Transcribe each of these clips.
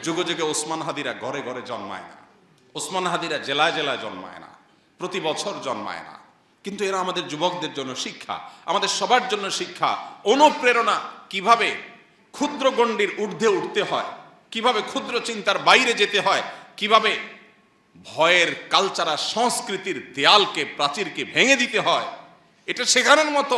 যুগে যুগে ওসমান হাদিরা ঘরে ঘরে জন্মায় না, ওসমান হাদিরা জেলায় জেলায় জন্মায় না, প্রতি বছর জন্মায় না, কিন্তু এরা আমাদের যুবকদের জন্য শিক্ষা, আমাদের সবার জন্য শিক্ষা, অনুপ্রেরণা। কিভাবে ক্ষুদ্র গণ্ডির ঊর্ধ্বে উঠতে হয়, কিভাবে ক্ষুদ্র চিন্তার বাইরে যেতে হয়, কিভাবে ভয়ের কালচারাল সংস্কৃতির দেয়ালকে, প্রাচীরকে ভেঙে দিতে হয়, এটা শেখানোর মতো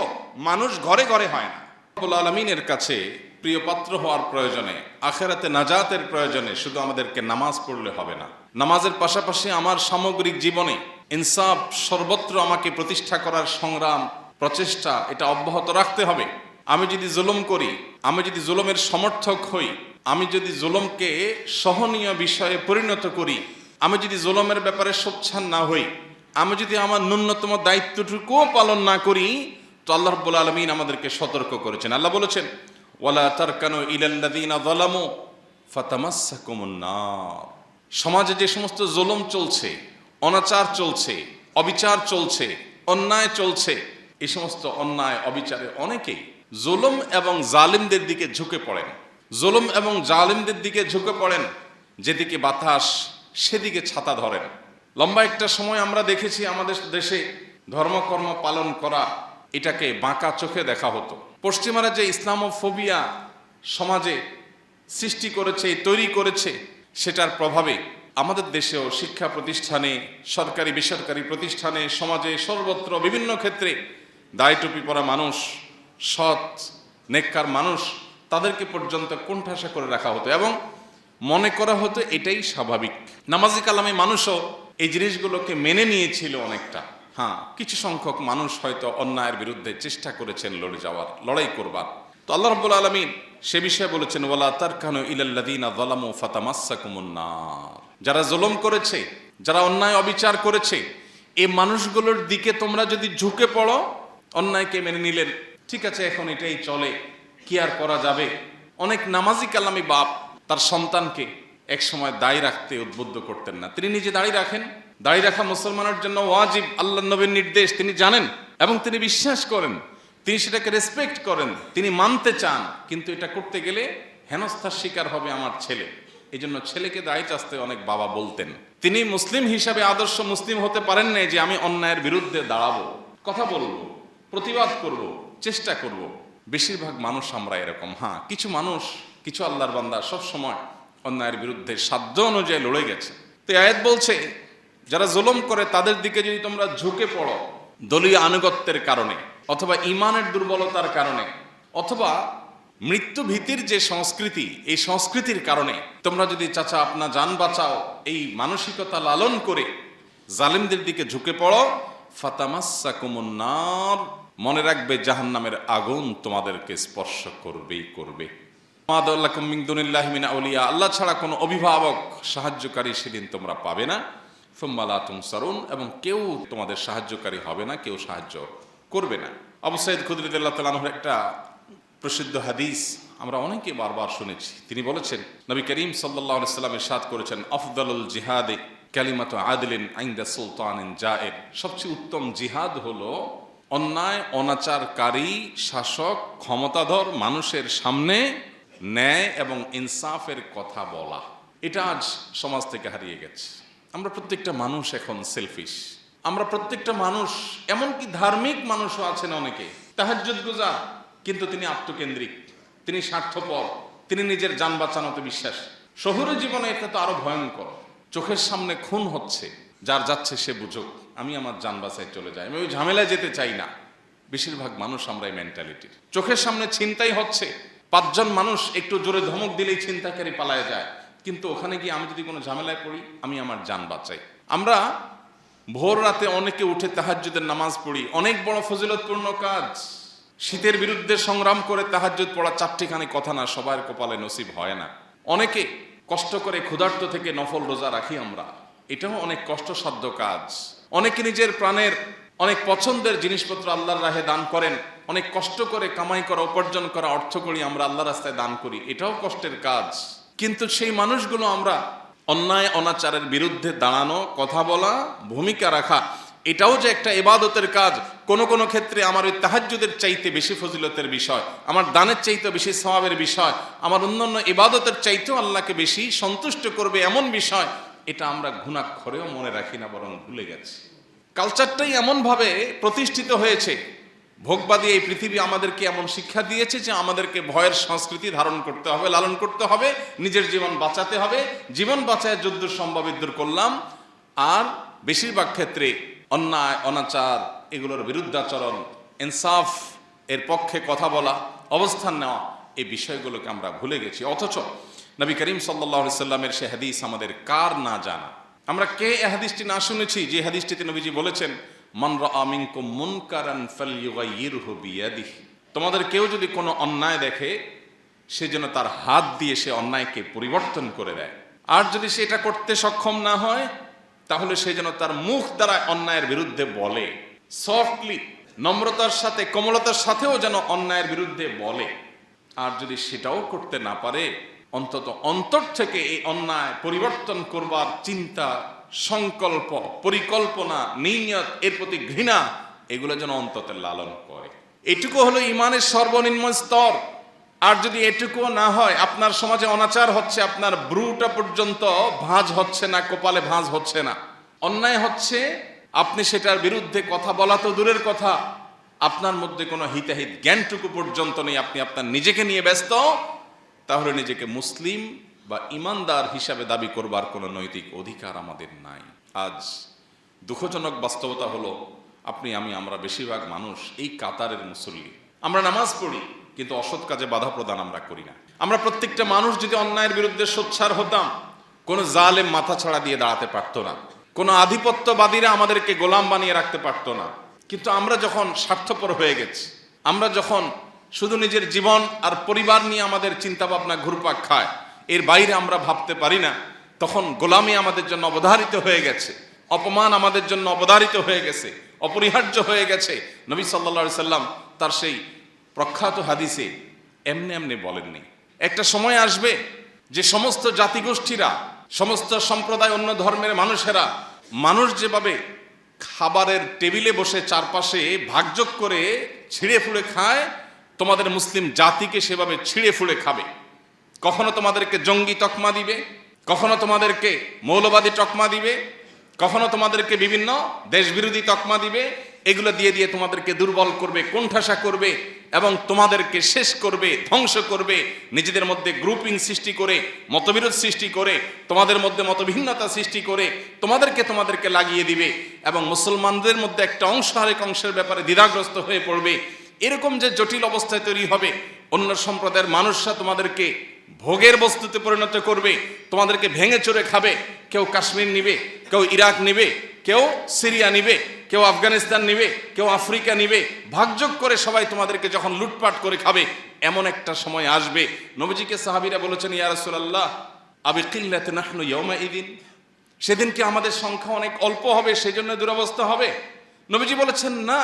মানুষ ঘরে ঘরে হয় না। রব্বুল আলামিনের কাছে প্রিয় পাত্র হওয়ার প্রয়োজনে, আখিরাতে নাজাতের প্রয়োজনে শুধু আমাদেরকে নামাজ পড়লে হবে না, নামাজের পাশাপাশি আমার সামগ্রিক জীবনে ইনসাফ সর্বত্র আমাকে প্রতিষ্ঠা করার সংগ্রাম, প্রচেষ্টা, এটা অব্যাহত রাখতে হবে। আমি যদি জুলুম করি, আমি যদি জুলুমের সমর্থক হই, আমি যদি জুলুমকে সহনীয় বিষয়ে পরিণত করি, আমি যদি জুলুমের ব্যাপারে সোচ্চার না হই, আমি যদি আমার ন্যূনতম দায়িত্বটুকুও পালন না করি, তো আল্লাহ রাব্বুল আলামিন আমাদেরকে সতর্ক করেছেন। আল্লাহ বলেছেন, ওয়ালা তারকানু ইলাল্লাযীনা যালামু ফাতামাসসাকুমুন নার। সমাজে যে সমস্ত জুলুম চলছে, অনাচার চলছে, অবিচার চলছে, অন্যায় চলছে, এই সমস্ত অন্যায় অবিচারে অনেকেই জুলুম এবং জালিমদের দিকে ঝুঁকে পড়েন, জুলুম এবং জালিমদের দিকে ঝুঁকে পড়েন, যেদিকে বাতাস সেদিকে ছাতা ধরেন। লম্বা একটা সময় আমরা দেখেছি আমাদের দেশে ধর্মকর্ম পালন করা এটাকে বাঁকা চোখে দেখা হতো। পশ্চিমারা যে ইসলামোফোবিয়া সমাজে সৃষ্টি করেছে, তৈরি করেছে, সেটার প্রভাবে আমাদের দেশেও শিক্ষা প্রতিষ্ঠানে, সরকারি বেসরকারি প্রতিষ্ঠানে, সমাজে সর্বত্র বিভিন্ন ক্ষেত্রে দাড়ি টুপি পরা মানুষ, সৎ নেককার মানুষ, তাদেরকে পর্যন্ত কোণঠাসা করে রাখা হতো এবং মনে করা হতো এটাই স্বাভাবিক। নামাজি কালামে মানুষও এই জিনিসগুলোকে মেনে নিয়েছিল অনেকটা। হ্যাঁ, কিছু সংখ্যক মানুষ হয়তো অন্যায়ের বিরুদ্ধে চেষ্টা করেছেন লড়ে যাওয়ার, লড়াই করবার। তো আল্লাহ রাব্বুল আলামিন সে বিষয়ে বলেছেন, ওয়ালা তারকানু ইলাল্লাযীনা যালামু ফাতামাসসাকুমুন নার। যারা জুলুম করেছে, যারা অন্যায় অবিচার করেছে, এই মানুষগুলোর দিকে তোমরা যদি ঝুঁকে পড়ো, অন্যায়কে মেনে নিলেন, ঠিক আছে এখন এটাই চলে, কি আর করা যাবে। অনেক নামাজি কালামি বাপ তার সন্তানকে এক সময় দাড়ি রাখতে উদ্বুদ্ধ করতেন না। তিনি নিজে দাড়ি রাখেন, দাড়ি রাখা মুসলমানের জন্য ওয়াজিব, আল্লাহ নবীর নির্দেশ তিনি জানেন এবং তিনি বিশ্বাস করেন, তিনি সেটাকে রেসপেক্ট করেন, তিনি মানতে চান, কিন্তু এটা করতে গেলে হেনস্থার শিকার হবে আমার ছেলে। এই জন্য ছেলেকে দাড়ি চাচতে অনেক বাবা বলতেন। তিনি মুসলিম হিসাবে আদর্শ মুসলিম হতে পারেন নাই যে আমি অন্যায়ের বিরুদ্ধে দাঁড়াবো, কথা বলবো, প্রতিবাদ করব, চেষ্টা করব। বেশিরভাগ মানুষ আমরা এরকম। হ্যাঁ, কিছু মানুষ, কিছু আল্লাহর বান্দা সব সময় অন্যায়ের বিরুদ্ধে সাধ্য অনুযায়ী লড়ে গেছে। তো আয়াত বলছে, যারা জুলুম করে তাদের দিকে যদি তোমরা ঝুঁকে পড়ো দলীয় আনুগত্যের কারণে, অথবা ঈমানের দুর্বলতার কারণে, অথবা মৃত্যু ভীতির যে সংস্কৃতি, এই সংস্কৃতির কারণে তোমরা যদি চাচা আপনা জান বাঁচাও এই মানসিকতা লালন করে জালিমদের দিকে ঝুঁকে পড়ো, ফাতামাসসাকুমুন নার, মনে রাখবে জাহান্নামের আগুন তোমাদেরকে স্পর্শ করবেই করবে। মা লাকুম মিন দুনিল্লাহি মিন আউলিয়া, আল্লাহ ছাড়া কোনো অভিভাবক, সাহায্যকারী সেদিন তোমরা পাবে না। সুম্মা লা তুনসারুন, এবং কেউ তোমাদের সাহায্যকারী হবে না, কেউ সাহায্য করবে না। আবু সাঈদ খুদরী রাদিয়াল্লাহু তাআলা আনহুর একটা প্রসিদ্ধ হাদিস আমরা অনেকে বারবার শুনেছি। তিনি বলেছেন, নবী করিম সাল্লাল্লাহু আলাইহি ওয়াসাল্লাম ইরশাদ করেছেন, আফদালুল জিহাদে কালিমাতু আদলিন ইনদা সুলতানিন জায়ের। সবচেয়ে উত্তম জিহাদ হলো অন্যায় অনাচারকারী শাসক, ক্ষমতাধর মানুষের সামনে ন্যায় এবং ইনসাফের কথা বলা। এটা আজ সমাজ থেকে হারিয়ে গেছে। আমরা প্রত্যেকটা মানুষ এখন সেলফিশ। আমরা প্রত্যেকটা মানুষ, এমনকি ধার্মিক মানুষও আছেন অনেকে তাহাজ্জুদ গুজার, কিন্তু তিনি আত্মকেন্দ্রিক, তিনি স্বার্থপর, তিনি নিজের জান বাঁচানোতে বিশ্বাস। শহুরে জীবনে এটা তো আরো ভয়ঙ্কর। চোখের সামনে খুন হচ্ছে, যার যাচ্ছে সে বুঝুক, আমি আমার জান বাঁচায় চলে যাই, আমি ওই ঝামেলায় যেতে চাই না। বেশিরভাগ মানুষ আমরা এই মেন্টালিটির। চোখের সামনে ছিনতাই হচ্ছে, 5 জন মানুষ একটু জোরে ধমক দিলেই ছিনতাইকারী পালায় যায়, কিন্তু ওখানে গিয়ে আমি যদি কোনো ঝামেলায় পড়ি, আমি আমার জান বাঁচাই। আমরা ভোর রাতে অনেকে উঠে তাহাজ্জুদের নামাজ পড়ি, অনেক বড় ফজিলতপূর্ণ কাজ। শীতের বিরুদ্ধে সংগ্রাম করে তাহাজ্জুদ পড়া 4টিখানি কথা না, সবার কপালে নসিব হয় না। অনেকে কষ্ট করে ক্ষুধার্ত থেকে নফল রোজা রাখি আমরা, এটাও অনেক কষ্টসাধ্য কাজ। অনেকে নিজের প্রাণের অনেক পছন্দের জিনিসপত্র আল্লাহর রাহে দান করেন, অনেক কষ্ট করে কামাই করা, উপার্জন করা অর্থ করি আমরা আল্লাহর রাস্তায় দান করি, এটাও কষ্টের কাজ। কিন্তু সেই মানুষগুলো আমরা অন্যায় অনাচারের বিরুদ্ধে দাঁড়ানো, কথা বলা, ভূমিকা রাখা, এটাও যে একটা ইবাদতের কাজ, কোন কোন ক্ষেত্রে আমার ওই তাহাজ্জুদের চাইতে বেশি ফজিলতের বিষয়, আমার দানের চাইতে বেশি সওয়াবের বিষয়, আমার অন্যান্য ইবাদতের চাইতেও আল্লাহকে বেশি সন্তুষ্ট করবে এমন বিষয়, এটা আমরা ঘুণাক্ষরেও মনে রাখি না, বরং ভুলে গেছি। কালচারটাই এমনভাবে প্রতিষ্ঠিত হয়েছে, ভোগবাদী এই পৃথিবী আমাদেরকে এমন শিক্ষা দিয়েছে যে আমাদেরকে ভয়ের সংস্কৃতি ধারণ করতে হবে, লালন করতে হবে, নিজের জীবন বাঁচাতে হবে, জীবন বাঁচায় যদ্দূর সম্ভব ইদ্দূর করলাম। আর বেশিরভাগ ক্ষেত্রে অন্যায় অনাচার এগুলোর বিরুদ্ধাচরণ, ইনসাফ এর পক্ষে কথা বলা, অবস্থান নেওয়া, এই বিষয়গুলোকে আমরা ভুলে গেছি। অথচ নবী করিম সাল্লাল্লাহু আলাইহি সাল্লামের সে হাদিস আমাদের কার না জানা? আমরা কে এই হাদিসটি না শুনেছি, যে হাদিসটিতে নবীজি বলেছেন, মান রাআ মিনকুম মুনকারান ফালইয়ুগাইয়িরহু বিয়াদিহি, তোমাদের কেউ যদি কোনো অন্যায় দেখে, সে যেন তার হাত দিয়ে সে অন্যায়কে পরিবর্তন করে দেয়। আর যদি সে এটা করতে সক্ষম না হয়, তাহলে সে যেন তার মুখ দ্বারা অন্যায়ের বিরুদ্ধে বলে, সফটলি, নম্রতার সাথে, কোমলতার সাথেও যেন অন্যায়ের বিরুদ্ধে বলে। আর যদি সেটাও করতে না পারে, অন্তত অন্তর থেকে এই অন্যায় পরিবর্তন করবার চিন্তা, সংকল্প, পরিকল্পনা, নিয়ত, এর প্রতি ঘৃণা, এগুলো যেন অন্তত লালন করে। এটুকু হলো ইমানের সর্বনিম্ন স্তর। আর যদি এটুকুও না হয়, আপনার সমাজে অনাচার হচ্ছে, আপনার ব্রুটা পর্যন্ত ভাঁজ হচ্ছে না, কপালে ভাঁজ হচ্ছে না, অন্যায় হচ্ছে, আপনি সেটার বিরুদ্ধে কথা বলা তো দূরের কথা, আপনার মধ্যে কোনো হিতাহিত জ্ঞানটুকু পর্যন্ত নেই, আপনি আপনার নিজেকে নিয়ে ব্যস্ত, তাহলে নিজেকে মুসলিম বা ইমানদার হিসাবে দাবি করবার কোনো নৈতিক অধিকার আমাদের নাই। আজ দুঃখজনক বাস্তবতা হলো, আপনি আমি আমরা বেশিরভাগ মানুষ এই কাতারের মুসল্লি। আমরা নামাজ পড়ি, কিন্তু অসৎ কাজে বাধা প্রদান আমরা করি না। আমরা প্রত্যেকটা মানুষ যদি অন্যায়ের বিরুদ্ধে সোচ্চার হতাম, কোনো জালেম মাথা ছাড়া দিয়ে দাঁড়াতে পারতো না, কোনো আধিপত্যবাদীরা আমাদেরকে গোলাম বানিয়ে রাখতে পারতো না। কিন্তু আমরা যখন স্বার্থপর হয়ে গেছি, আমরা যখন শুধু নিজের জীবন আর পরিবার নিয়ে আমাদের চিন্তা ভাবনা ঘুরপাক খায়, এর বাইরে আমরা ভাবতে পারি না, তখন গোলামি আমাদের জন্য অবধারিত হয়ে গেছে, অপমান আমাদের জন্য অবধারিত হয়ে গেছে, অপরিহার্য হয়ে গেছে। নবী সাল্লাল্লাহু আলাইহি সাল্লাম তার সেই প্রখ্যাত হাদিসে এমনি এমনি বলেননি। একটা সময় আসবে যে সমস্ত জাতিগোষ্ঠীরা, সমস্ত সম্প্রদায়, অন্য ধর্মের মানুষেরা, মানুষ যেভাবে খাবারের টেবিলে বসে চারপাশে ভাগযোগ করে ছিঁড়ে ফুঁড়ে খায়, তোমাদের মুসলিম জাতিকে সেভাবে ছিঁড়ে ফুঁড়ে খাবে। কখনো তোমাদেরকে জঙ্গি তকমা দিবে, কখনো তোমাদেরকে মৌলবাদী তকমা দিবে, কখনো তোমাদেরকে বিভিন্ন দেশবিরোধী তকমা দিবে। এগুলো দিয়ে দিয়ে তোমাদেরকে দুর্বল করবে, কোণঠাসা করবে এবং তোমাদেরকে শেষ করবে, ধ্বংস করবে। নিজেদের মধ্যে গ্রুপিং সৃষ্টি করে, মতবিরোধ সৃষ্টি করে, তোমাদের মধ্যে মতভিন্নতা সৃষ্টি করে তোমাদেরকে লাগিয়ে দিবে এবং মুসলমানদের মধ্যে একটা অংশ আরেক অংশের ব্যাপারে দ্বিধাগ্রস্ত হয়ে পড়বে। এরকম যে জটিল অবস্থায় তৈরি হবে, অন্য সম্প্রদায়ের মানুষরা তোমাদেরকে ভোগের বস্তুতে পরিণত করবে, তোমাদেরকে ভেঙে চড়ে খাবে। কেউ কাশ্মীর নিবে, কেউ ইরাক নিবে, কেউ সিরিয়া নিবে, কেউ আফগানিস্তান নিবে, কেউ আফ্রিকা নিবে, ভাগযোগ করে সবাই তোমাদেরকে যখন লুটপাট করে খাবে, এমন একটা সময় আসবে। নবীজিকে সাহাবীরা বলেছেন, ইয়া রাসূলুল্লাহ আবি কিল্লাতি নাহনু ইয়াউমাইদিন, সেদিন কি আমাদের সংখ্যা অনেক অল্প হবে, সেজন্য দুরবস্থা হবে? নবীজি বলেছেন, না,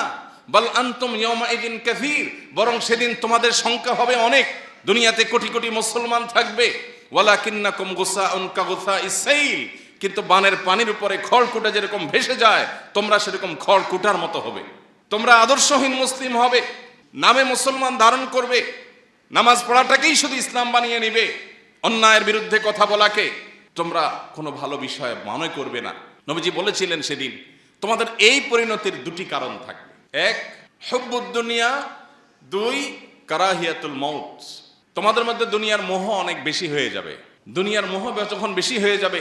বাল আনতুম ইয়াউমাইদিন কাসীর, বরং সেদিন তোমাদের সংখ্যা হবে অনেক, দুনিয়াতে কোটি কোটি মুসলমান থাকবে। ওয়ালাকিন্নাকুম গুসাউন কাগুসাইস সাইল, কিন্তু বানের পানির উপরে খড়কুটা যেরকম ভেসে যায়, তোমরা সেরকম খড়কুটার মতো হবে। তোমরা আদর্শহীন মুসলিম হবে, নামে মুসলমান ধারণ করবে, নামাজ পড়াটাকেই শুধু ইসলাম বানিয়ে নিবে, অন্যায়ের বিরুদ্ধে কথা বলাকে তোমরা কোনো ভালো বিষয় মনে করবে না। নবীজি বলেছিলেন সেদিন তোমাদের এই পরিণতির দুটি কারণ থাকবে, এক হুব্বুদ দুনিয়া, দুই কারাহিয়াতুল মউত। তোমাদের মধ্যে দুনিয়ার মোহ অনেক বেশি হয়ে যাবে। দুনিয়ার মোহ যখন বেশি হয়ে যাবে,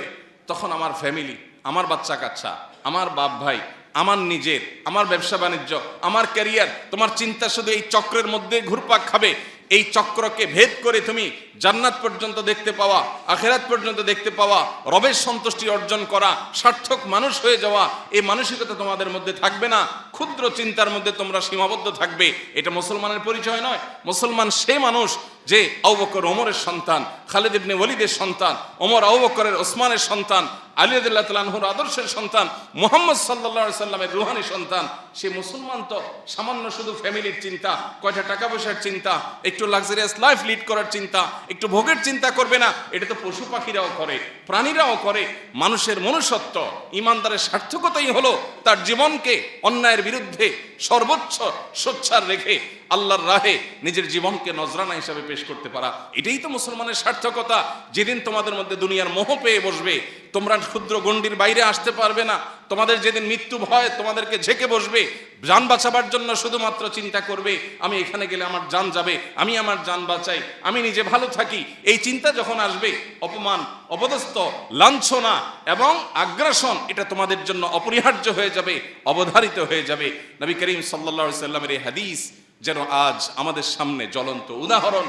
তখন আমার ফ্যামিলি, আমার বাচ্চা কাচ্চা, আমার বাপ ভাই, আমার নিজের, আমার ব্যবসা বাণিজ্য, আমার ক্যারিয়ার, তোমার চিন্তা শুধু এই চক্রের মধ্যে ঘুরপাক খাবে। এই চক্রকে ভেদ করে তুমি জান্নাত পর্যন্ত দেখতে পাওয়া, আখিরাত পর্যন্ত দেখতে পাওয়া, রবের সন্তুষ্টি অর্জন করা, সার্থক মানুষ হয়ে যাওয়া, এই মানসিকতা তোমাদের মধ্যে থাকবে না। ক্ষুদ্র চিন্তার মধ্যে তোমরা সীমাবদ্ধ থাকবে, এটা মুসলমানের পরিচয় নয়। মুসলমান সে মানুষ যে আবু বকর ওমরের সন্তান, খালিদ ইবনে ওয়ালিদের সন্তান, ওমর আবু বকরের ওসমানের সন্তান, আলী রাদিয়াল্লাহু তাআলা আনহুর আদর্শের সন্তান, মুহাম্মদ সাল্লাল্লাহু আলাইহি সাল্লামের রুহানি সন্তান। সে মুসলমান তো সামান্য শুধু ফ্যামিলির চিন্তা, কয়টা টাকা পয়সার চিন্তা, একটু লাক্সারিয়াস লাইফ লিড করার চিন্তা, একটু ভোগের চিন্তা করবে না। এটা তো পশু পাখিরাও করে, প্রাণীরাও করে। মানুষের মনুষ্যত্ব, ইমানদারের সার্থকতাই হলো তার জীবনকে অন্যায়ের বিরুদ্ধে সর্বোচ্চ সোচ্চার রেখে আল্লাহর রাহে নিজের জীবনকে নজরানা হিসাবে পেশ করতে পারা। এটাই তো মুসলমানের সার্থকতা। যেদিন তোমাদের মধ্যে দুনিয়ার মোহ পেয়ে বসবে, তোমরা ক্ষুদ্র গণ্ডির বাইরে আসতে পারবে না। তোমাদের যেদিন মৃত্যু ভয় তোমাদেরকে ঝেঁকে বসবে, জান বাঁচাবার জন্য শুধুমাত্র চিন্তা করবে আমি এখানে গেলে আমার জান যাবে, আমি আমার জান বাঁচাই, আমি নিজে ভালো থাকি। এই চিন্তা যখন আসবে, অপমান, অপদস্থ, লাঞ্ছনা এবং আগ্রাসন এটা তোমাদের জন্য অপরিহার্য হয়ে যাবে, অবধারিত হয়ে যাবে। নবী করিম সাল্লাল্লাহু আলাইহি সাল্লামের এই হাদিস যেন আজ আমাদের সামনে জ্বলন্ত উদাহরণ।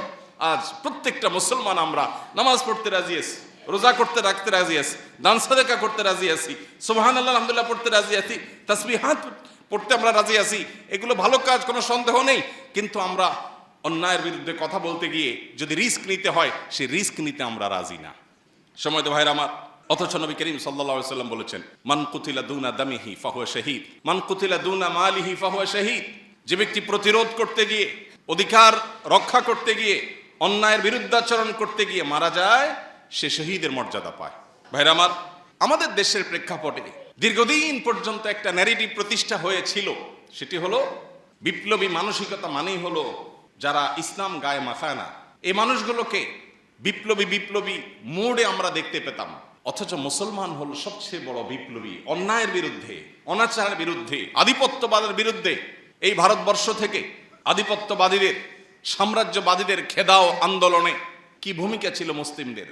আজ প্রত্যেকটা মুসলমান আমরা নামাজ পড়তে রাজি আছি, রোজা করতে রাখতে রাজি আছি, দান সাদেকা করতে রাজি আছি, সুবহানাল্লাহ আলহামদুলিল্লাহ পড়তে রাজি আছি, তাসবিহাত পড়তে আমরা রাজি আছি। এগুলো ভালো কাজ, কোনো সন্দেহ নেই। কিন্তু আমরা অন্যায়ের বিরুদ্ধে কথা বলতে গিয়ে যদি রিস্ক নিতে হয়, সেই রিস্ক নিতে আমরা রাজি না। সময় তো ভাইরা আমার, অথচ নবী করিম সাল্লাল্লাহু আলাইহি সাল্লাম বলেছেন, মান কুতিলা দুনা দামিহি ফাহুয়া শাহীদ, মান কুতিলা দুনা মালিহি ফাহুয়া শাহীদ। যে ব্যক্তি প্রতিরোধ করতে গিয়ে, অধিকার রক্ষা করতে গিয়ে, অন্যায়ের বিরুদ্ধাচরণ করতে গিয়ে মারা যায়, সে শহীদের মর্যাদা পায়। ভাইরা আমার, আমাদের দেশের প্রেক্ষাপটে দীর্ঘদিন পর্যন্ত একটা ন্যারেটিভ প্রতিষ্ঠা হয়েছিল। সেটি হলো বিপ্লবী মানসিকতা মানেই হলো যারা ইসলাম গায়ে মাখায় না, এই মানুষগুলোকে বিপ্লবী মোড়ে আমরা দেখতে পেতাম। অথচ মুসলমান হলো সবচেয়ে বড় বিপ্লবী, অন্যায়ের বিরুদ্ধে, অনাচারের বিরুদ্ধে, আধিপত্যবাদের বিরুদ্ধে। এই ভারতবর্ষ থেকে আধিপত্যবাদীদের, সাম্রাজ্যবাদীদের খেদাও আন্দোলনে কি ভূমিকা ছিল মুসলিমদের,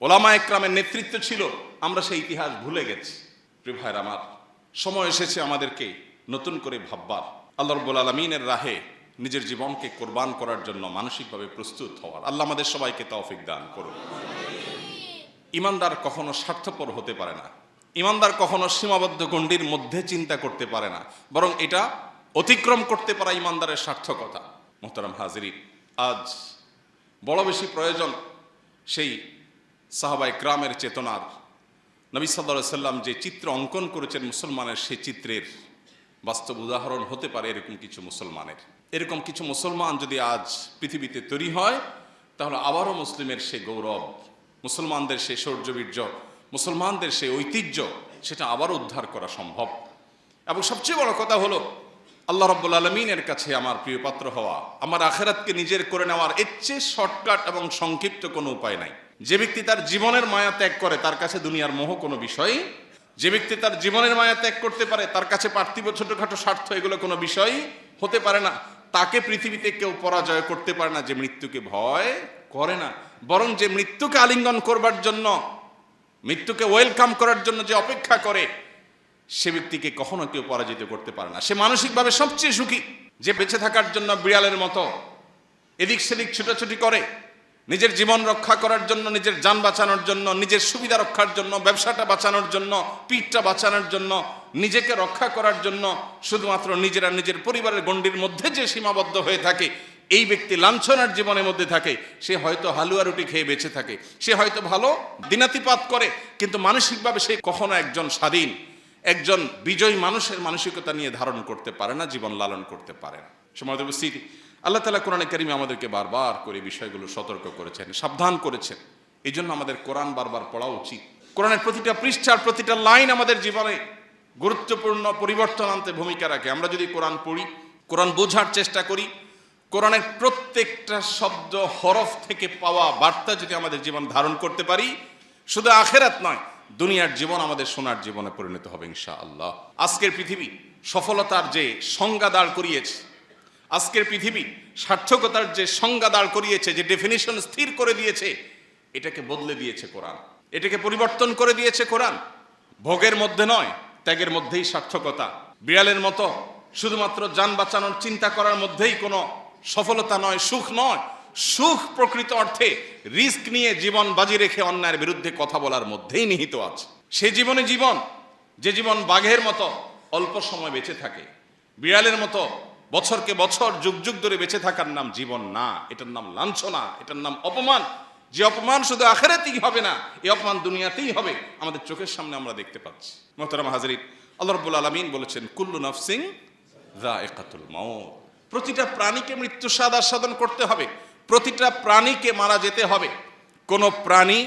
ওলামা একরামের নেতৃত্ব ছিল, আমরা সেই ইতিহাস ভুলে গেছি। প্রিয় ভাইরা আমার, সময় এসেছে আমাদেরকে নতুন করে ভাববার, আল্লাহ রাব্বুল আলামিনের রাহে নিজের জীবনকে কোরবান করার জন্য মানসিকভাবে প্রস্তুত হওয়ার। আল্লাহ আমাদের সবাইকে তৌফিক দান করুন। ইমানদার কখনো স্বার্থপর হতে পারে না, ইমানদার কখনো সীমাবদ্ধ গণ্ডির মধ্যে চিন্তা করতে পারে না, বরং এটা অতিক্রম করতে পারা ইমানদারের সার্থকতা। মোহতারাম হাজিরিন, আজ বড় বেশি প্রয়োজন সেই সাহাবায়ে কেরামের চেতনার। নবী সাল্লাল্লাহু আলাইহি সাল্লাম যে চিত্র অঙ্কন করেছেন মুসলমানের, সেই চিত্রের বাস্তব উদাহরণ হতে পারে এরকম কিছু মুসলমানের। এরকম কিছু মুসলমান যদি আজ পৃথিবীতে তৈরি হয়, তাহলে আবারও মুসলিমের সেই গৌরব, মুসলমানদের সেই শৌর্যবীর্য, মুসলমানদের সেই ঐতিহ্য, সেটা আবারও উদ্ধার করা সম্ভব। এবং সবচেয়ে বড় কথা হলো, আল্লাহ রাব্বুল আলামিনের কাছে আমার প্রিয় পাত্র হওয়া, আমার আখিরাতকে নিজের করে নেওয়ার এর চেয়ে শর্টকাট এবং সংক্ষিপ্ত কোনো উপায় নাই। যে ব্যক্তি তার জীবনের মায়া ত্যাগ করে, তার কাছে দুনিয়ার মোহ কোনো বিষয়। যে ব্যক্তি তার জীবনের মায়া ত্যাগ করতে পারে, তার কাছে পার্থিব ছোটখাটো স্বার্থ এগুলো কোনো বিষয় হতে পারে না। তাকে পৃথিবীতে কেউ পরাজয় করতে পারে না যে মৃত্যুকে ভয় করে না, বরং যে মৃত্যুকে আলিঙ্গন করবার জন্য, মৃত্যুকে ওয়েলকাম করার জন্য যে অপেক্ষা করে, সে ব্যক্তিকে কখনো কেউ পরাজিত করতে পারে না। সে মানসিকভাবে সবচেয়ে সুখী। যে বেঁচে থাকার জন্য বিড়ালের মতো এদিক সেদিক ছুটাছুটি করে, নিজের জীবন রক্ষা করার জন্য, নিজের যান বাঁচানোর জন্য, নিজের সুবিধা রক্ষার জন্য, ব্যবসাটা বাঁচানোর জন্য, পিঠটা বাঁচানোর জন্য, নিজেকে রক্ষা করার জন্য শুধুমাত্র নিজেরা নিজের পরিবারের গণ্ডির মধ্যে যে সীমাবদ্ধ হয়ে থাকে, এই ব্যক্তি লাঞ্ছনার জীবনের মধ্যে থাকে। সে হয়তো হালুয়া রুটি খেয়ে বেঁচে থাকে, সে হয়তো ভালো দিনাতিপাত করে, কিন্তু মানসিকভাবে সে কখনো একজন স্বাধীন, একজন বিজয়ী মানুষের মানসিকতা নিয়ে ধারণ করতে পারে না, জীবন লালন করতে পারে না। সময় উপস্থিতি, আল্লাহ তাআলা কোরআনে কারিমে আমাদেরকে বারবার করে বিষয়গুলো সতর্ক করেছেন, সাবধান করেছেন। এই জন্য আমাদের কোরআন বারবার পড়া উচিত। কোরআনের প্রতিটা পৃষ্ঠার প্রতিটা লাইন আমাদের জীবনে গুরুত্বপূর্ণ পরিবর্তন আনতে ভূমিকা রাখে। আমরা যদি কোরআন পড়ি, কোরআন বোঝার চেষ্টা করি, কোরআনের প্রত্যেকটা শব্দ, হরফ থেকে পাওয়া বার্তা যদি আমাদের জীবন ধারণ করতে পারি, শুধু আখিরাত নয়, দুনিয়ার জীবন আমাদের সোনার জীবনে পরিণত হবে ইনশাআল্লাহ। আজকের পৃথিবী সফলতার যে সংজ্ঞা দাঁড় করিয়েছে, আজকের পৃথিবী সার্থকতার যে সংজ্ঞা দাঁড় করিয়েছে, যে ডেফিনিশন স্থির করে দিয়েছে, এটাকে বদলে দিয়েছে কোরআন, এটাকে পরিবর্তন করে দিয়েছে কোরআন। ভোগের মধ্যে নয়, ত্যাগের মধ্যেই সার্থকতা। বিড়ালের মতো শুধুমাত্র যান বাঁচানোর চিন্তা করার মধ্যেই কোনো সফলতা নয়, সুখ নয়। সুখ প্রকৃত অর্থে রিস্ক নিয়ে জীবন বাজি রেখে অন্যায়ের বিরুদ্ধে কথা বলার মধ্যেই নিহিত আছে। সে জীবনে জীবন, যে জীবন বাঘের মতো অল্প সময় বেঁচে থাকে, বিড়ালের মতো বছরকে বছর যুগ যুগ ধরে বেঁচে থাকার নাম জীবন না, এটার নাম লাঞ্ছনা, এটার নাম অপমান। যে অপমান শুধু আখিরাতেই হবে না, এই অপমান দুনিয়াতেই হবে, আমাদের চোখের সামনে আমরা দেখতে পাচ্ছি। মুহতারাম হাজরিন, আল্লাহ রাব্বুল আলামিন বলেছেন কুল্লু নাফসিন যায়িকাতুল মাউত, প্রতিটা প্রাণীকে মৃত্যুর স্বাদ আস্বাদন করতে হবে, প্রতিটা প্রাণীকে মারা যেতে হবে। কোন প্রাণী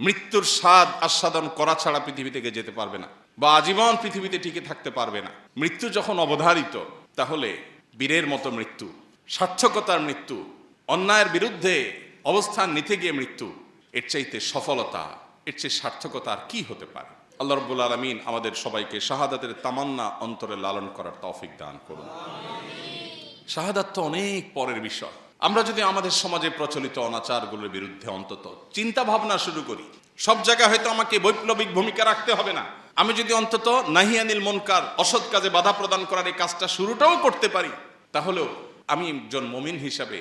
মৃত্যুর স্বাদ আস্বাদন করা ছাড়া পৃথিবী থেকে যেতে পারবে না, বা আজীবন পৃথিবীতে টিকে থাকতে পারবে না। মৃত্যু যখন অবধারিত, তাহলে বীরের মতো মৃত্যু, সার্থকতার মৃত্যু, অন্যায়ের বিরুদ্ধে অবস্থান নিতে গিয়ে মৃত্যু, এর চাইতে সফলতা, এর চেয়ে সার্থকতা আর কি হতে পারে? আল্লাহ রাব্বুল আলামিন আমাদের সবাইকে শাহাদাতের তামান্না অন্তরে লালন করার তৌফিক দান করুন। শাহাদাত তো অনেক পরের বিষয়। আমরা যদি আমাদের সমাজে প্রচলিত অনাচারগুলোর বিরুদ্ধে অন্তত চিন্তা ভাবনা শুরু করি, সব জায়গায় হয়তো আমাকে বৈপ্লবিক ভূমিকা রাখতে হবে না, আমি যদি অন্তত নাহি আনিল মুনকার, অসৎ কাজে বাধা প্রদান করার এই কাজটা শুরুটাও করতে পারি, তাহলেও আমি একজন মুমিন হিসাবে,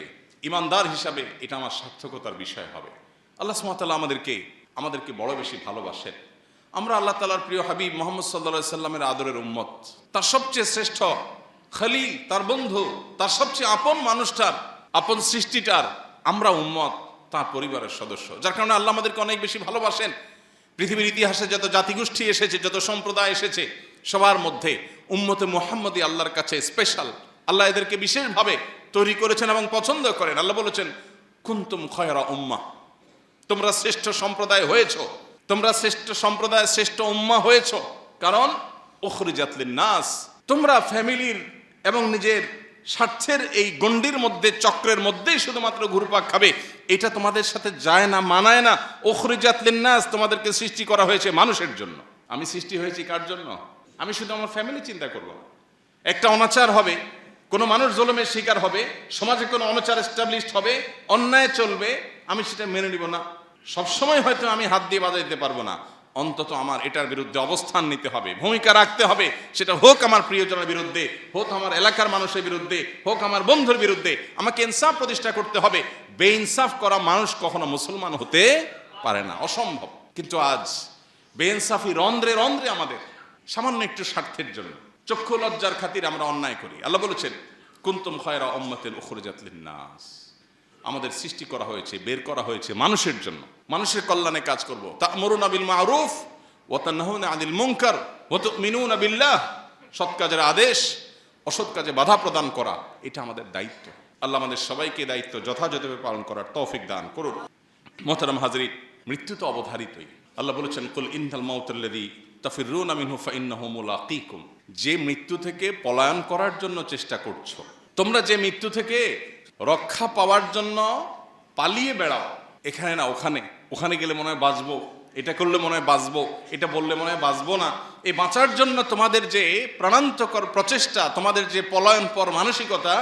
ইমানদার হিসাবে এটা আমার সার্থকতার বিষয় হবে। আল্লাহ সুবহানাহু ওয়া তাআলা আমাদেরকে বড় বেশি ভালোবাসেন। আমরা আল্লাহ তাআলার প্রিয় হাবিব মুহাম্মদ সাল্লাল্লাহু আলাইহি সাল্লামের আদরের উম্মত, তার সবচেয়ে শ্রেষ্ঠ খলিল, তার বন্ধু, তার সবচেয়ে আপন মানুষটার, আপন সৃষ্টিটার আমরা উম্মত, তার পরিবারের সদস্য, যার কারণে আল্লাহ আমাদেরকে অনেক বেশি ভালোবাসেন। পৃথিবীর ইতিহাসে যত জাতিগোষ্ঠী এসেছে, যত সম্প্রদায় এসেছে, সবার মধ্যে উম্মতে মুহাম্মদী আল্লাহর কাছে স্পেশাল। আল্লাহ এদেরকে বিশেষভাবে তৈরি করেছেন এবং পছন্দ করেন। আল্লাহ বলেছেন কুনতুম খায়রা উম্মাহ, তোমরা শ্রেষ্ঠ সম্প্রদায় হয়েছো, তোমরা শ্রেষ্ঠ সম্প্রদায়, শ্রেষ্ঠ উম্মাহ হয়েছো, কারণ উখরিজাত লিন-নাস, তোমরা ফ্যামিলির এবং নিজের স্বার্থের এই গণ্ডির মধ্যে, চক্রের মধ্যেই শুধুমাত্র ঘুরপাক খাবে, এটা তোমাদের সাথে যায় না, মানায় না। উখরিজাত লিন-নাস, তোমাদেরকে সৃষ্টি করা হয়েছে মানুষের জন্য। আমি সৃষ্টি হয়েছি কার জন্য? আমি শুধু আমার ফ্যামিলি চিন্তা করব। একটা অনাচার হবে, কোনো মানুষ জুলুমের শিকার হবে, সমাজে কোনো অনাচার এস্টাবলিশড হবে, অন্যায় চলবে, আমি সেটা মেনে নিব না। সবসময় হয়তো আমি হাত দিয়ে বাজাইতে পারবো না, অন্তত আমার এটার বিরুদ্ধে অবস্থান নিতে হবে, ভূমিকা রাখতে হবে। সেটা হোক আমার প্রিয়জনের বিরুদ্ধে, হোক আমার এলাকার মানুষের বিরুদ্ধে, হোক আমার বন্ধুর বিরুদ্ধে, আমাকে ইনসাফ প্রতিষ্ঠা করতে হবে। বেইনসাফ করা মানুষ কখনো মুসলমান হতে পারে না, অসম্ভব। কিন্তু আজ বেইনসাফি রন্ধ্রে রন্ধ্রে আমাদের, সামান্য একটু স্বার্থের জন্য, চক্ষু লজ্জার খাতির আমরা অন্যায় করি। আল্লাহ বলেছেন কুনতুম খায়রা উম্মাতিন উখরিজাত লিন-নাস, আমাদের সৃষ্টি করা হয়েছে, বের করা হয়েছে মানুষের জন্য, মানুষের কল্যাণে কাজ করব। তা'মুরুনা বিল মা'রুফ ওয়া তানহাউনা আনিল মুনকার ওয়া তু'মিনুনা বিল্লাহ, সৎ কাজের আদেশ, অসৎ কাজে বাধা প্রদান করা, এটা আমাদের দায়িত্ব। আল্লাহ আমাদের সবাইকে দায়িত্ব যথাযথভাবে পালন করার তৌফিক দান করুন। মুহতারাম হাজরিন, মৃত্যু তো অবধারিতই। আল্লাহ বলেছেন কুল ইন্নাল মাউতাল্লাযী তাফিরুনা মিনহু ফাইন্নাহু মুলাকীকুম, যে মৃত্যু থেকে পলায়ন করার জন্য চেষ্টা করছো, তোমরা যে মৃত্যু থেকে রক্ষা পাওয়ার জন্য পালিয়ে বেড়াও, এখানে না ওখানে, ওখানে গেলে মনে হয় বাঁচবো, এটা করলে মনে হয় বাঁচবো, এটা বললে মনে হয় বাঁচবো না, এই বাঁচার জন্য তোমাদের যে প্রাণান্তকর প্রচেষ্টা, তোমাদের যে পলায়ন পর মানসিকতা,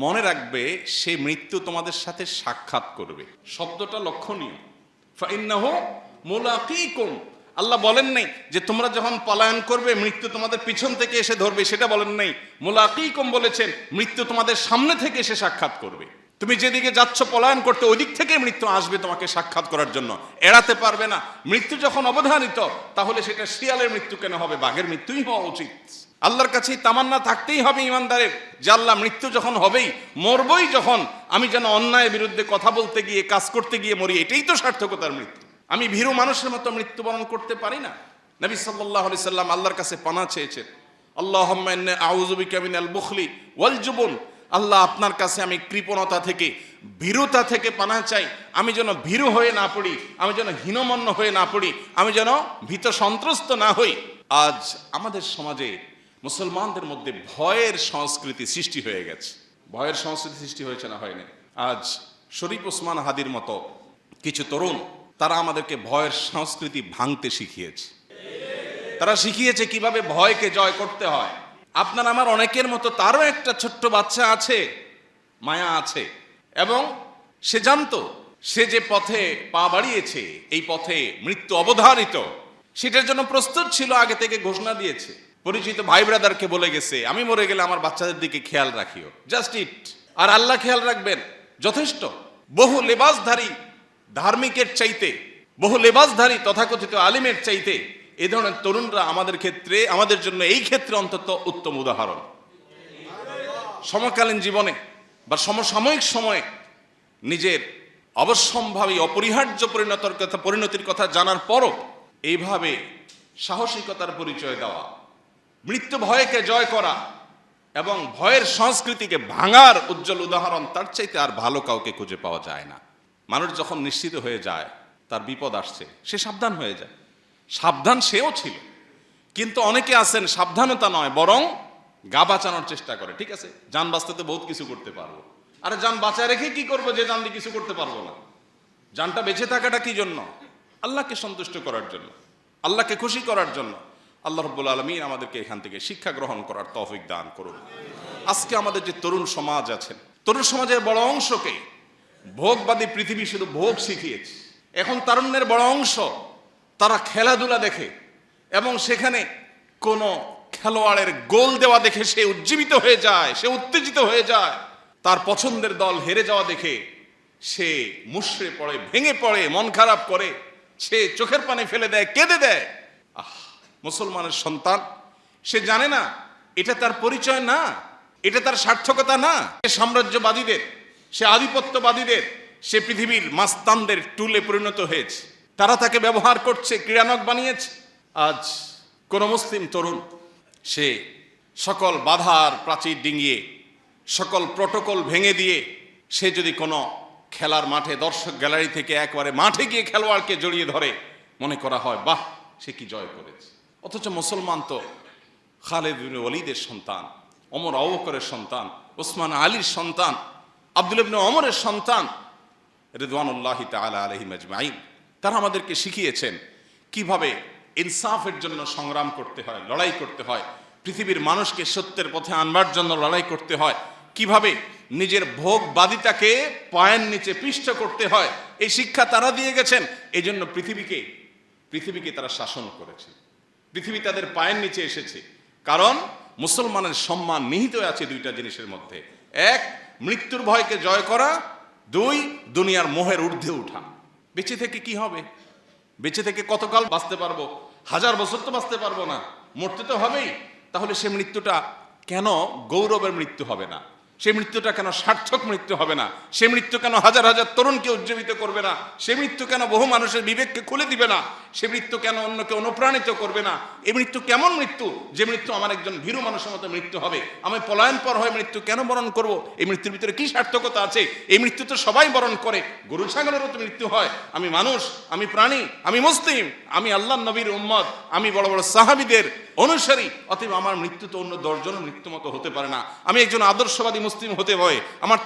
মনে রাখবে সে মৃত্যু তোমাদের সাথে সাক্ষাৎ করবে। শব্দটা লক্ষণীয়, ফাইন্নাহু মুলাকীকুম। আল্লাহ বলেন নাই যে তোমরা যখন পলায়ন করবে মৃত্যু তোমাদের পিছন থেকে এসে ধরবে, সেটা বলেন নাই। মুলাকীকুম বলেছেন মৃত্যু তোমাদের সামনে থেকে এসে সাক্ষাৎ করবে। তুমি যেদিকে যাচ্ছ পলায়ন করতে, ওই দিক থেকে মৃত্যু আসবে তোমাকে সাক্ষাৎ করার জন্য, এড়াতে পারবে না। মৃত্যু যখন অবধারিত, তাহলে সেটা শিয়ালের মৃত্যু কেন হবে, বাঘের মৃত্যুই হওয়া উচিত। আল্লাহর কাছে তামান্না থাকতেই হবে ইমানদারের, যে আল্লাহ মৃত্যু যখন হবেই, মরবই যখন, আমি যেন অন্যায়ের বিরুদ্ধে কথা বলতে গিয়ে, কাজ করতে গিয়ে মরি, এটাই তো সার্থকতার মৃত্যু। আমি ভীরু মানুষের মতো মৃত্যুবরণ করতে পারি না। নবী সাল্লাল্লাহু আলাইহি সাল্লাম আল্লাহর কাছে পানাহ চেয়েছেন, আল্লাহুম্মা ইন্নী আউযু বিকা মিনাল বুখলি ওয়াল জুবন, আল্লাহ আপনার কাছে আমি কৃপণতা থেকে, ভীরুতা থেকে পানাহ চাই। আমি যেন ভীরু হয়ে না পড়ি, আমি যেন হীনমন্য হয়ে না পড়ি, আমি যেন ভীত সন্ত্রস্ত না হই। আজ আমাদের সমাজে মুসলমানদের মধ্যে ভয়ের সংস্কৃতি সৃষ্টি হয়ে গেছে। ভয়ের সংস্কৃতি সৃষ্টি হয়েছে না হয়নি? আজ শরীফ ওসমান হাদির মতো কিছু তরুণ, তারা আমাদেরকে ভয়ের সংস্কৃতি ভাঙতে শিখিয়েছে। তারা শিখিয়েছে কিভাবে ভয়কে জয় করতে হয়। আপনার আমার অনেকের মতো তারও একটা ছোট্ট বাচ্চা আছে, মায়া আছে, এবং সে জানতো সে যে পথে পা বাড়িয়েছে, এই পথে মৃত্যু অবধারিত, সেটার জন্য প্রস্তুত ছিল, আগে থেকে ঘোষণা দিয়েছে। পরিচিত ভাই ব্রাদারকে বলে গেছে, আমি মরে গেলে আমার বাচ্চাদের দিকে খেয়াল রাখিও, জাস্ট ইট, আর আল্লাহ খেয়াল রাখবেন, যথেষ্ট। বহু লেবাসধারী ধার্মিকের চাইতে, বহু লেবাসধারী তথাকথিত আলিমের চাইতে এ ধরনের তরুণরা আমাদের ক্ষেত্রে, আমাদের জন্য এই ক্ষেত্রে অন্তত উত্তম উদাহরণ। সমকালীন জীবনে বা সমসাময়িক সময়ে নিজের অবশ্যম্ভাবী অপরিহার্য পরিণতির কথা জানার পরও এইভাবে সাহসিকতার পরিচয় দেওয়া, মৃত্যু ভয়কে জয় করা এবং ভয়ের সংস্কৃতিকে ভাঙার উজ্জ্বল উদাহরণ তার চাইতে আর ভালো কাউকে খুঁজে পাওয়া যায় না। মানুষ যখন নিশ্চিত হয়ে যায় তার বিপদ আসছে, সে সাবধান হয়ে যায়। সাবধান সেও ছিল, কিন্তু অনেকে আছেন সাবধানতা নয় বরং গা বাঁচানোর চেষ্টা করে। ঠিক আছে, যান বাঁচতে তো বহুত কিছু করতে পারবো, আরে যান বাঁচায় রেখে কি করবো যে জান দিয়ে কিছু করতে পারবো না? জানটা বেঁচে থাকাটা কি জন্য? আল্লাহকে সন্তুষ্ট করার জন্য, আল্লাহকে খুশি করার জন্য। আল্লাহ রাব্বুল আলামিন আমাদেরকে এখান থেকে শিক্ষা গ্রহণ করার তৌফিক দান করুন। আজকে আমাদের যে তরুণ সমাজ আছেন, তরুণ সমাজের বড় অংশকে ভোগবাদী পৃথিবী শুধু ভোগ শিখিয়েছে। এখন তারুণ্যের বড় অংশ তারা খেলাধুলা দেখে এবং সেখানে কোনো খেলোয়াড়ের গোল দেওয়া দেখে সে উজ্জীবিত হয়ে যায়, সে উত্তেজিত হয়ে যায়। তার পছন্দের দল হেরে যাওয়া দেখে সে মুষড়ে পড়ে, ভেঙে পড়ে, মন খারাপ করে, সে চোখের পানি ফেলে দেয়, কেঁদে দেয়। মুসলমানের সন্তান, সে জানে না এটা তার পরিচয় না, এটা তার সার্থকতা না। সে সাম্রাজ্যবাদীদের, সে আধিপত্যবাদীদের, সে পৃথিবীর মাস্তানদের টুলে পরিণত হয়েছে। তারা তাকে ব্যবহার করছে, ক্রীড়ানক বানিয়েছে। আজ কোন মুসলিম তরুণ সে সকল বাধার প্রাচীর ডিঙিয়ে, সকল প্রটোকল ভেঙে দিয়ে সে যদি কোনো খেলার মাঠে দর্শক গ্যালারি থেকে একবারে মাঠে গিয়ে খেলোয়াড়কে জড়িয়ে ধরে, মনে করা হয় বাহ, সে কি জয় করেছে। অথচ মুসলমান তো খালিদ ইবনে ওয়ালিদের সন্তান, ওমর আবু বকরের সন্তান, ওসমান আলীর সন্তান, আব্দুল্লাহ ইবনে ওমরের সন্তান, রিদওয়ানুল্লাহি তাআলা আলাইহিম আজমাইন। তারা আমাদেরকে শিখিয়েছেন কিভাবে ইনসাফের জন্য সংগ্রাম করতে হয়, লড়াই করতে হয়, পৃথিবীর মানুষকে সত্যের পথে আনবার জন্য লড়াই করতে হয়, কিভাবে নিজের ভোগবাদিতাকে পায়ের নিচে পিষ্ট করতে হয়। এই শিক্ষা তারা দিয়ে গেছেন। এই জন্য পৃথিবীকে তারা শাসন করেছে, পৃথিবী তাদের পায়ের নিচে এসেছে। কারণ মুসলমানের সম্মান নিহিত আছে দুইটা জিনিসের মধ্যে: এক, মৃত্যুর ভয়কে জয় করা; দুই, দুনিয়ার মোহের ঊর্ধ্বে উঠা। বেঁচে থেকে কি হবে? বেঁচে থেকে কতকাল বাঁচতে পারবো? 1000 বছর তো বাঁচতে পারবো না, মরতে তো হবেই। তাহলে সে মৃত্যুটা কেন গৌরবের মৃত্যু হবে না? সে মৃত্যুটা কেন সার্থক মৃত্যু হবে না? সে মৃত্যু কেন হাজার হাজার তরুণকে উজ্জীবিত করবে না? সে মৃত্যু কেন বহু মানুষের বিবেককে খুলে দিবে না? সে মৃত্যু কেন অন্যকে অনুপ্রাণিত করবে না? এই মৃত্যু কেমন মৃত্যু যে মৃত্যু আমার একজন ভীরু মানুষের মতো মৃত্যু হবে? আমি পলায়ন পর হয়ে মৃত্যু কেন বরণ করব? এই মৃত্যুর ভিতরে কি সার্থকতা আছে? এই মৃত্যু তো সবাই বরণ করে, গরু ছাগলেরও তো মৃত্যু হয়। আমি মানুষ, আমি প্রাণী, আমি মুসলিম, আমি আল্লাহর নবীর উম্মত, আমি বড় বড় সাহাবীদের অনুসারী। অতএব আমার মৃত্যু তো অন্য 10 জনের মৃত্যু মতো হতে পারে না। আমি একজন আদর্শবাদী মুসলিম হতে হয়। আমার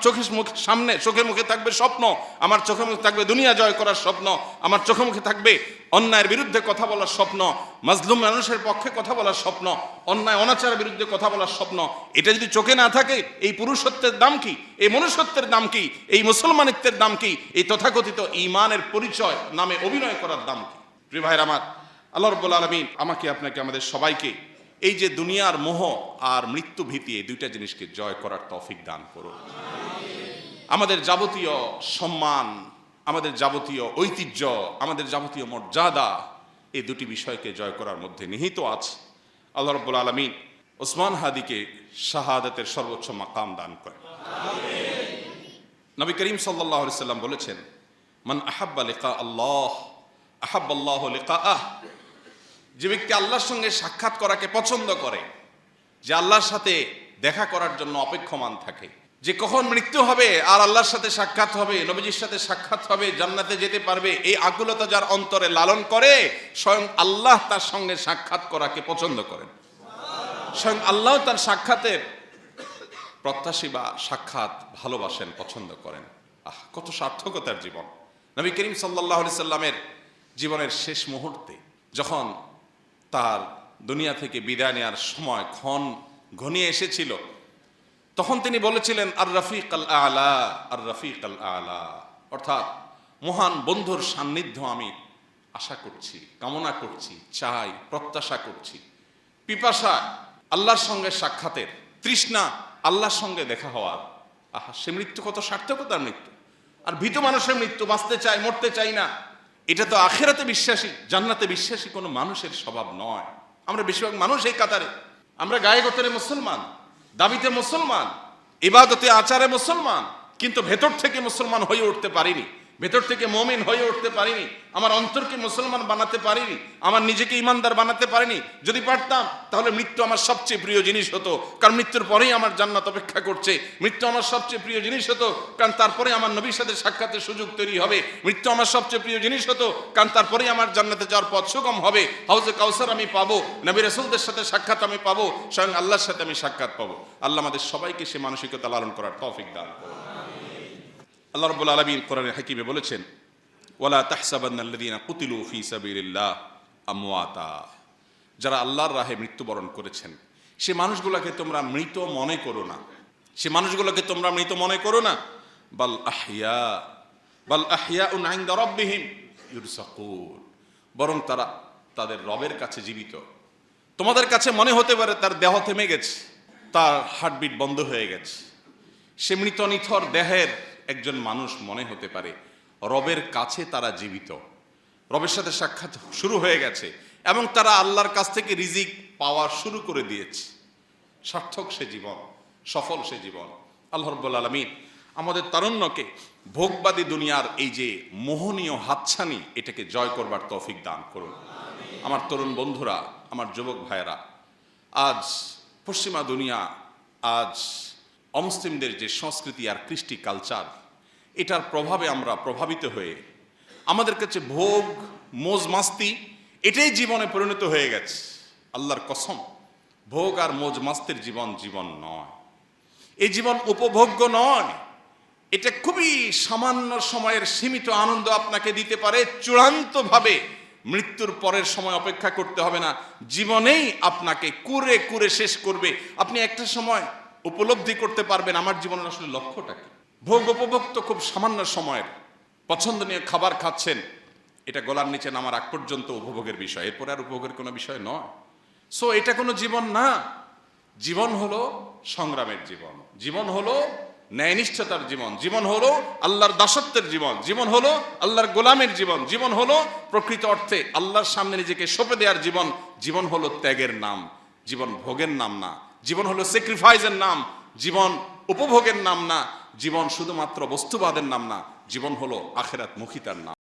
চোখে মুখে থাকবে স্বপ্ন, আমার চোখে মুখে থাকবে দুনিয়া জয় করার স্বপ্ন, আমার চোখে মুখে থাকবে অন্যায়ের বিরুদ্ধে কথা বলার স্বপ্ন, মাজলুম মানুষের পক্ষে কথা বলার স্বপ্ন, অন্যায় অনাচারের বিরুদ্ধে কথা বলার স্বপ্ন। এটা যদি চোখে না থাকে, এই পুরুষত্বের দাম কি? এই মনুষ্যত্বের দাম কি? এই মুসলমানিত্বের দাম কি? এই তথাকথিত ঈমানের পরিচয় নামে অভিনয় করার দাম কি? প্রিয় ভাইরা আমার, আল্লাহ রাব্বুল আলামিন আমাকে, আপনাকে, আমাদের সবাইকে এই যে দুনিয়ার মোহ আর মৃত্যু ভীতি, এই দুইটা জিনিসকে জয় করার তৌফিক দান করুন। আমাদের যাবতীয় সম্মান, আমাদের যাবতীয় ঐতিহ্য, আমাদের যাবতীয় মর্যাদা, এই দুটি বিষয়কে জয় করার মধ্যে নিহিত আছে। আল্লাহ রাব্বুল আলামিন ওসমান হাদিকে শাহাদাতের সর্বোচ্চ মাকাম দান করেন। নবী করিম সাল্লাল্লাহু আলাইহি সাল্লাম বলেছেন, মান আহাব্বা লিকা আল্লাহ আহাব্বাল্লাহু লিকাআহ। যে ব্যক্তি আল্লাহর সঙ্গে সাক্ষাৎ করাকে পছন্দ করে, যে আল্লাহর সাথে দেখা করার জন্য অপেক্ষমান থাকে, যে কখন মৃত্যু হবে আর আল্লাহর সাথে সাক্ষাৎ হবে, নবীজির সাথে সাক্ষাৎ হবে, জান্নাতে যেতে পারবে, এই আকুলতা যার অন্তরে লালন করে, স্বয়ং আল্লাহ তার সঙ্গে সাক্ষাৎ করাকে পছন্দ করেন। স্বয়ং আল্লাহ তার সাক্ষাতের প্রত্যাশী বা সাক্ষাৎ ভালোবাসেন, পছন্দ করেন। কত সার্থকতার জীবন! নবী করিম সাল্লাল্লাহু আলাইহি সাল্লামের জীবনের শেষ মুহূর্তে যখন তার দুনিয়া থেকে বিদায় নেওয়ার সময় ক্ষণ ঘনিয়ে এসেছিল, তখন তিনি বলেছিলেন, আর রফিক আল আলা, আর রফিক আল আলা, অর্থাৎ মহান বন্ধুর সান্নিধ্য আমি আশা করছি, কামনা করছি, চাই, প্রত্যাশা করছি। পিপাসা আল্লাহর সঙ্গে সাক্ষাতের, তৃষ্ণা আল্লাহর সঙ্গে দেখা হওয়ার। সে মৃত্যু কত সার্থকতার মৃত্যু! আর ভীত মানুষের মৃত্যু, বাঁচতে চাই, মরতে চাই না, এটা তো আখিরাতে বিশ্বাসী, জান্নাতে বিশ্বাসী কোনো মানুষের স্বভাব নয়। আমরা বেশিরভাগ মানুষ এই কাতারে, আমরা গায়ে গোতরে মুসলমান, দাবিতে মুসলমান, ইবাদতে আচারে মুসলমান, কিন্তু ভেতর থেকে মুসলমান হয়ে উঠতে পারিনি, ভেতর থেকে মুমিন হয়ে উঠতে পারিনি, আমার অন্তরকে মুসলমান বানাতে পারিনি, আমার নিজেকে ইমানদার বানাতে পারিনি। যদি পারতাম তাহলে মৃত্যু আমার সবচেয়ে প্রিয় জিনিস হতো, কারণ মৃত্যুর পরেই আমার জান্নাত অপেক্ষা করছে। মৃত্যু আমার সবচেয়ে প্রিয় জিনিস হতো, কারণ তারপরে আমার নবীর সাথে সাক্ষাতের সুযোগ তৈরি হবে। মৃত্যু আমার সবচেয়ে প্রিয় জিনিস হতো, কারণ তারপরেই আমার জান্নাতে যাওয়ার পথ সুগম হবে। হাউজে কাউসার আমি পাবো, নবী রাসূলদের সাথে সাক্ষাৎ আমি পাবো, স্বয়ং আল্লাহর সাথে আমি সাক্ষাৎ পাবো। আল্লাহ আমাদের সবাইকে সে মানসিকতা লালন করার তৌফিক দান করুন। আল্লাহ রাব্বুল আলামিন কোরআনে হাকিমে বলেছেন, ওয়ালা তাহসাবান্নাল্লাযীনা কুতিলু ফী সাবিলিল্লাহ আমওয়াতা, যারা আল্লাহর রাহে মৃত্যুবরণ করেছেন সে মানুষগুলোকে তোমরা মৃত মনে করো না, সে মানুষগুলোকে তোমরা মৃত মনে করো না। বাল আহইয়াউন ইনদা রাব্বিহিম ইউরযাকুন, বরং তারা তাদের রবের কাছে জীবিত। তোমাদের কাছে মনে হতে পারে তার দেহ থেমে গেছে, তার হার্টবিট বন্ধ হয়ে গেছে, সে মৃত নিথর দেহের একজন মানুষ মনে হতে পারে, রবের কাছে তারা জীবিত, রবের সাথে সাক্ষাৎ শুরু হয়ে গেছে এবং তারা আল্লাহর কাছ থেকে রিজিক পাওয়া শুরু করে দিয়েছে। সার্থক সে জীবন, সফল সে জীবন। আল্লাহ রাব্বুল আলামিন আমাদের তারুণ্যকে ভোগবাদী দুনিয়ার এই যে মোহনীয় হাতছানি, এটাকে জয় করবার তৌফিক দান করুন। আমার তরুণ বন্ধুরা, আমার যুবক ভাইয়েরা, আজ পশ্চিমা দুনিয়া, আজ অমুসলিমদের যে সংস্কৃতি আর কৃষ্টি কালচার, এটার প্রভাবে আমরা প্রভাবিত হয়ে আমাদের কাছে ভোগ মোজ মাস্তি এটাই জীবনে পরিণত হয়ে গেছে। আল্লাহর কসম, ভোগ আর মোজ মাস্তির জীবন জীবন নয়, এই জীবন উপভোগ্য নয়। এটা খুবই সামান্য সময়ের সীমিত আনন্দ আপনাকে দিতে পারে, চূড়ান্তভাবে মৃত্যুর পরের সময় অপেক্ষা করতে হবে না, জীবনেই আপনাকে কুরে কুরে শেষ করবে। আপনি একটা সময় উপলব্ধি করতে পারবেন আমার জীবনের আসলে লক্ষ্যটা কি। ভোগ উপভোগ তো খুব সামান্য সময়ের, পছন্দনীয় খাবার খাচ্ছেন, এটা গলার নিচে নামার আগ পর্যন্ত উপভোগের বিষয়, এরপরে আর উপভোগের কোনো বিষয় নয়। সো এটা কোনো জীবন না। জীবন হলো সংগ্রামের জীবন, জীবন হলো ন্যায়নিষ্ঠতার জীবন, জীবন হলো আল্লাহর দাসত্বের জীবন, জীবন হলো আল্লাহর গোলামের জীবন, জীবন হলো প্রকৃত অর্থে আল্লাহর সামনে নিজেকে সঁপে দেওয়ার জীবন। জীবন হলো ত্যাগের নাম, জীবন ভোগের নাম না। জীবন হলো স্যাক্রিফাইসের নাম, জীবন উপভোগের নাম না। জীবন শুধুমাত্র বস্তুবাদের নাম না, জীবন হলো আখিরাত মুখিতার নাম।